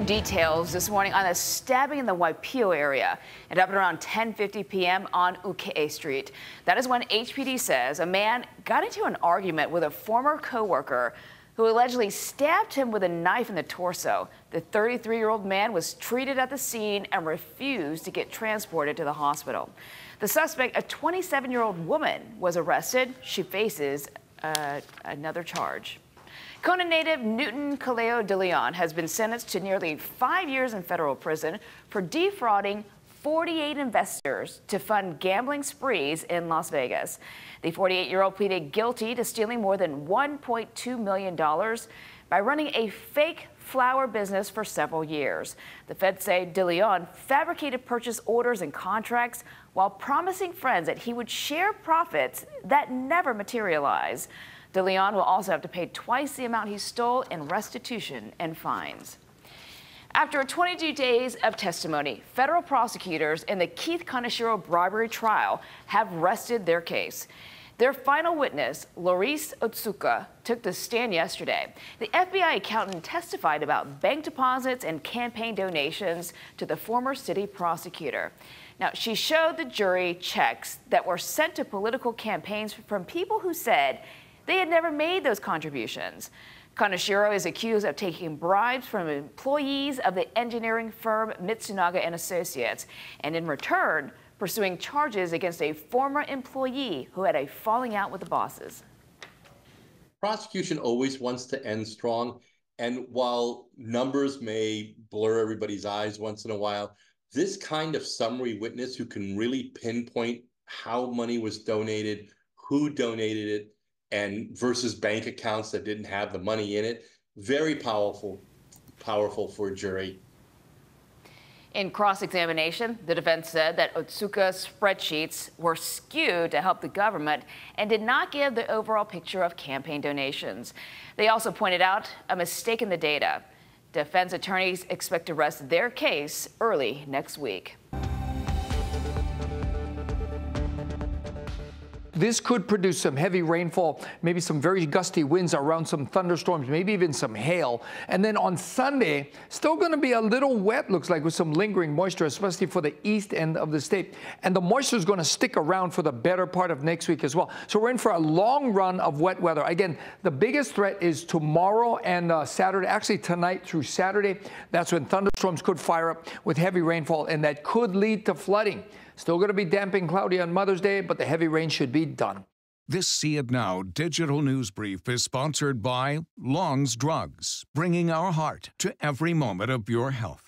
details this morning on a stabbing in the Waipio area. It happened around 10:50 p.m. on Uke'e Street. That is when HPD says a man got into an argument with a former coworker who allegedly stabbed him with a knife in the torso. The 33-year-old man was treated at the scene and refused to get transported to the hospital. The suspect, a 27-year-old woman, was arrested. She faces another charge. Kona native Newton Kaleo de Leon has been sentenced to nearly 5 years in federal prison for defrauding 48 investors to fund gambling sprees in Las Vegas. The 48-year-old pleaded guilty to stealing more than $1.2 million by running a fake flower business for several years. The feds say de Leon fabricated purchase orders and contracts while promising friends that he would share profits that never materialized. De Leon will also have to pay twice the amount he stole in restitution and fines. After 22 days of testimony, federal prosecutors in the Keith Kaneshiro bribery trial have rested their case. Their final witness, Loris Otsuka, took the stand yesterday. The FBI accountant testified about bank deposits and campaign donations to the former city prosecutor. Now, she showed the jury checks that were sent to political campaigns from people who said they had never made those contributions. Kaneshiro is accused of taking bribes from employees of the engineering firm Mitsunaga & Associates, and in return, pursuing charges against a former employee who had a falling out with the bosses. Prosecution always wants to end strong, and while numbers may blur everybody's eyes once in a while, this kind of summary witness who can really pinpoint how money was donated, who donated it, and versus bank accounts that didn't have the money in it, very powerful for a jury. In cross-examination, the defense said that Otsuka's spreadsheets were skewed to help the government and did not give the overall picture of campaign donations. They also pointed out a mistake in the data. Defense attorneys expect to rest their case early next week. This could produce some heavy rainfall, maybe some very gusty winds around some thunderstorms, maybe even some hail. And then on Sunday, still going to be a little wet, looks like, with some lingering moisture, especially for the east end of the state. And the moisture is going to stick around for the better part of next week as well. So we're in for a long run of wet weather. Again, the biggest threat is tomorrow and Saturday, actually tonight through Saturday. That's when thunderstorms could fire up with heavy rainfall, and that could lead to flooding. Still going to be damp and cloudy on Mother's Day, but the heavy rain should be done. This See It Now digital news brief is sponsored by Long's Drugs, bringing our heart to every moment of your health.